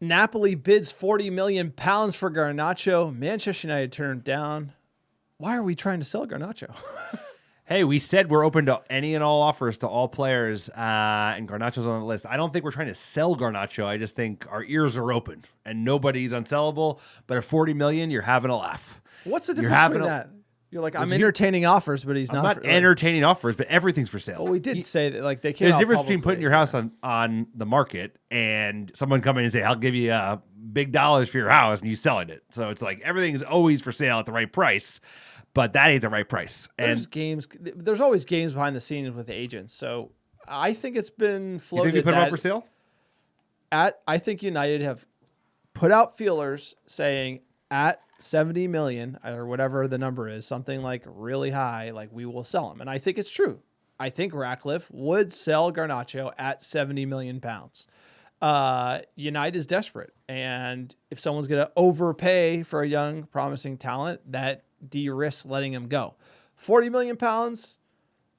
Napoli bids 40 million pounds for Garnacho. Manchester United turned down. Why are we trying to sell Garnacho? Hey, we said we're open to any and all offers to all players, and Garnacho's on the list. I don't think we're trying to sell Garnacho. I just think our ears are open, and nobody's unsellable. But at 40 million, you're having a laugh. What's the difference between that? You're like, I'm entertaining offers, but he's not. I'm not entertaining offers, but everything's for sale. Well, we did say that, like, they came. There's a difference between putting your house on the market and someone coming and say, "I'll give you big dollars for your house," and you selling it. So it's like everything is always for sale at the right price. But that ain't the right price. There's always games behind the scenes with agents. So I think it's been floated. You think we put them up for sale? I think United have put out feelers saying at 70 million or whatever the number is, something like really high, like we will sell him. And I think it's true. I think Ratcliffe would sell Garnacho at 70 million pounds. United is desperate. And if someone's going to overpay for a young, promising talent, that de-risk letting him go. 40 million pounds,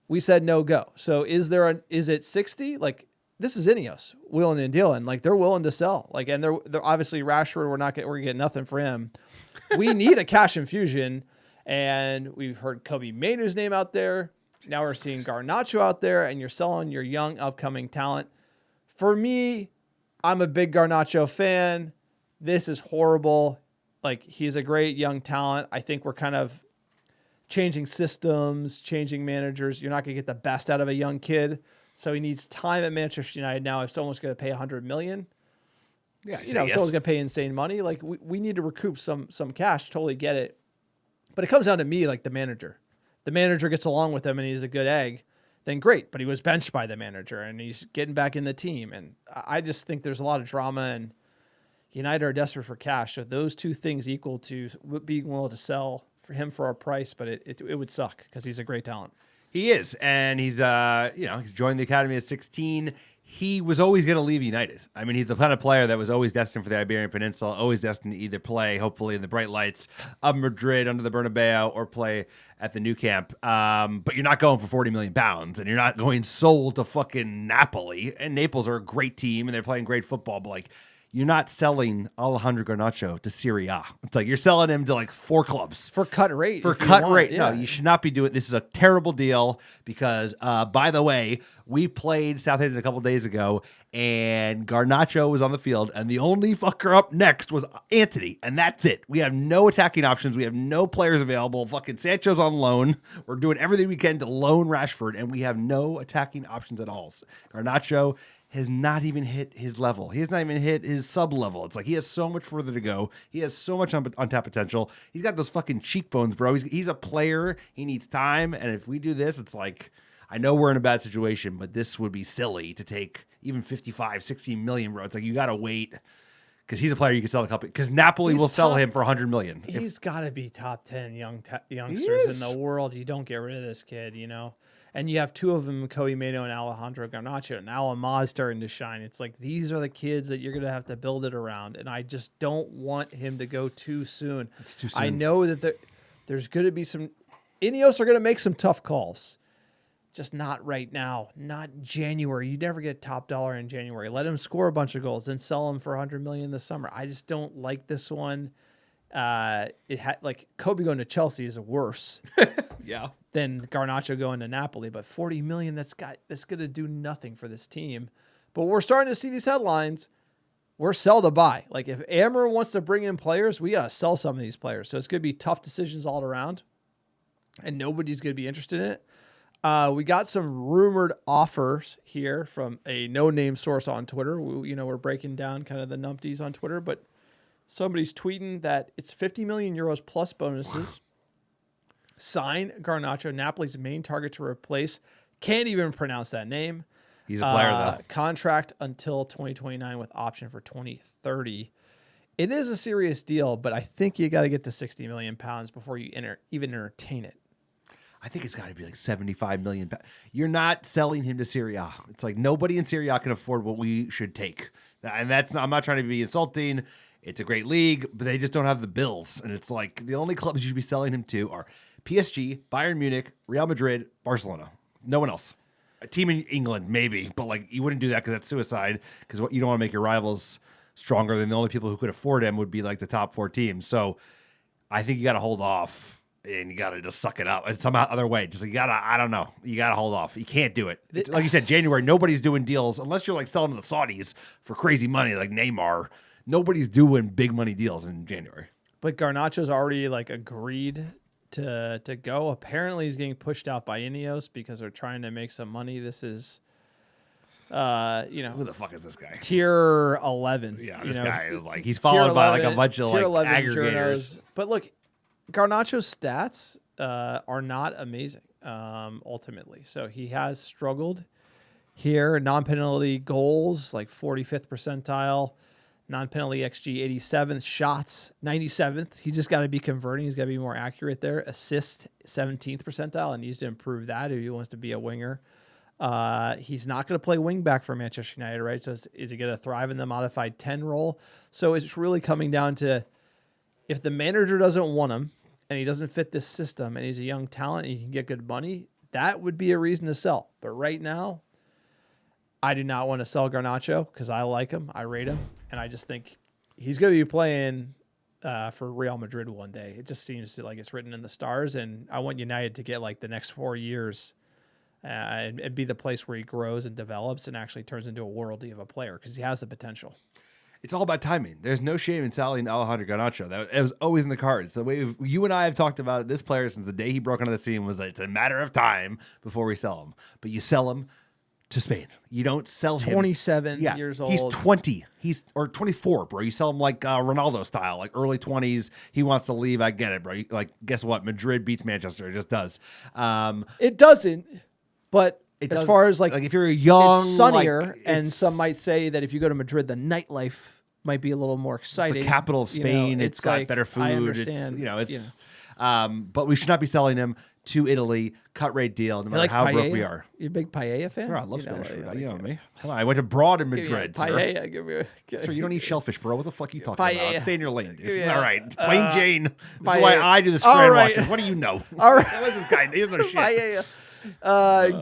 we said no go. So is it 60? Like, this is Ineos willing and dealing. Like, they're willing to sell. Like, and they're obviously Rashford. We're gonna get nothing for him. We need a cash infusion, and we've heard Kobe Mainoo's name out there. Now we're seeing Garnacho out there, and you're selling your young upcoming talent. For me, I'm a big Garnacho fan. This is horrible. Like, he's a great young talent. I think we're kind of changing systems, changing managers. You're not going to get the best out of a young kid. So he needs time at Manchester United. Now, if someone's going to pay $100 million, someone's going to pay insane money. Like, we need to recoup some cash. Totally get it. But it comes down to me, like the manager. The manager gets along with him and he's a good egg, then great. But he was benched by the manager and he's getting back in the team. And I just think there's a lot of drama, and United are desperate for cash. So those two things equal to being willing to sell for him for a price, but it would suck because he's a great talent. He is, and he's he's joined the academy at 16. He was always going to leave United. I mean, he's the kind of player that was always destined for the Iberian Peninsula, always destined to either play, hopefully, in the bright lights of Madrid under the Bernabeu or play at the new camp. But you're not going for 40 million pounds, and you're not going sold to fucking Napoli. And Naples are a great team, and they're playing great football, but like, you're not selling Alejandro Garnacho to Serie A. It's like you're selling him to like 4 clubs. For cut rate. For cut rate. Yeah. No, you should not be doing this. Is a terrible deal because, by the way, we played Southampton a couple of days ago and Garnacho was on the field and the only fucker up next was Antony. And that's it. We have no attacking options. We have no players available. Fucking Sancho's on loan. We're doing everything we can to loan Rashford and we have no attacking options at all. Garnacho has not even hit his level. He has not even hit his sub-level. It's like he has so much further to go. He has so much untapped potential. He's got those fucking cheekbones, bro. He's a player. He needs time. And if we do this, it's like, I know we're in a bad situation, but this would be silly to take even 55, 60 million, bro. It's like you got to wait because he's a player you can sell a couple. Because Napoli will sell him for 100 million. He's got to be top 10 youngsters in the world. You don't get rid of this kid, you know? And you have 2 of them, Kobe Mainoo and Alejandro Garnacho. Now Ahmad's starting to shine. It's like these are the kids that you're going to have to build it around. And I just don't want him to go too soon. It's too soon. I know that there's going to be some – Ineos are going to make some tough calls. Just not right now. Not January. You never get top dollar in January. Let him score a bunch of goals, then sell him for $100 million this summer. I just don't like this one. Like Kobe going to Chelsea is worse. Yeah. Than Garnacho going to Napoli, but 40 million, that's going to do nothing for this team. But we're starting to see these headlines. We're sell to buy. Like if Amorim wants to bring in players, we got to sell some of these players. So it's going to be tough decisions all around and nobody's going to be interested in it. We got some rumored offers here from a no-name source on Twitter. We're breaking down kind of the numpties on Twitter, but somebody's tweeting that it's 50 million euros plus bonuses. Sign Garnacho, Napoli's main target to replace. Can't even pronounce that name. He's a player, though. Contract until 2029 with option for 2030. It is a serious deal, but I think you got to get to 60 million pounds before you even entertain it. I think it's got to be like 75 million. You're not selling him to Serie A. It's like nobody in Serie A can afford what we should take. And I'm not trying to be insulting. It's a great league, but they just don't have the bills. And it's like the only clubs you should be selling him to are PSG, Bayern Munich, Real Madrid, Barcelona. No one else. A team in England, maybe, but like you wouldn't do that because that's suicide. Because you don't want to make your rivals stronger than the only people who could afford him would be like the top 4 teams. So I think you got to hold off. And you got to just suck it up in some other way. Just you got to, I don't know. You got to hold off. You can't do it. Like you said, January, nobody's doing deals unless you're like selling to the Saudis for crazy money like Neymar. Nobody's doing big money deals in January. But Garnacho's already like agreed to go. Apparently he's getting pushed out by Ineos because they're trying to make some money. This is, who the fuck is this guy? Tier 11. Yeah, this guy is like, he's followed by like a bunch of like aggregators. Journos. But look, Garnacho's stats are not amazing, ultimately. So he has struggled here. Non-penalty goals, like 45th percentile. Non-penalty XG, 87th. Shots, 97th. He's just got to be converting. He's got to be more accurate there. Assist, 17th percentile, and needs to improve that if he wants to be a winger. He's not going to play wing back for Manchester United, right? So is he going to thrive in the modified 10 role? So it's really coming down to if the manager doesn't want him, and he doesn't fit this system, and he's a young talent, and he can get good money, that would be a reason to sell. But right now, I do not want to sell Garnacho because I like him, I rate him, and I just think he's going to be playing for Real Madrid one day. It just seems like it's written in the stars, and I want United to get like the next 4 years and be the place where he grows and develops and actually turns into a worldie of a player because he has the potential. It's all about timing. There's no shame in selling Alejandro Garnacho. It was always in the cards. The way you and I have talked about this player since the day he broke onto the scene was that it's a matter of time before we sell him. But you sell him to Spain. You don't sell him. 27 years old. He's 20. Or 24, bro. You sell him like Ronaldo style, like early 20s. He wants to leave. I get it, bro. Like, guess what? Madrid beats Manchester. It just does. It doesn't, but as far as like if you're a young, it's sunnier, and some might say that if you go to Madrid, the nightlife might be a little more exciting. It's the capital of Spain. It's got like, better food. I understand. But we should not be selling him to Italy. Cut rate deal, no matter how paella? Broke we are. You a big paella fan? Sure, I love Spanish food. You know me. Come on, I went abroad in Madrid. Paella. Sir, you don't eat shellfish, bro. What the fuck are you talking paella. about? Stay in your lane. All right, plain Jane. This is why I do the spread watches. What do you know? All right, what is this guy? He doesn't know shit. Paella.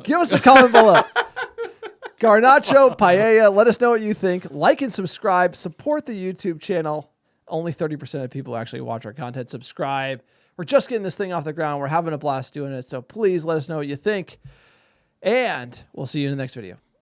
Give us a comment below. Garnacho, paella. Let us know what you think. Like and subscribe. Support the YouTube channel. Only 30% of people actually watch our content. Subscribe. We're just getting this thing off the ground. We're having a blast doing it. So please let us know what you think. And we'll see you in the next video.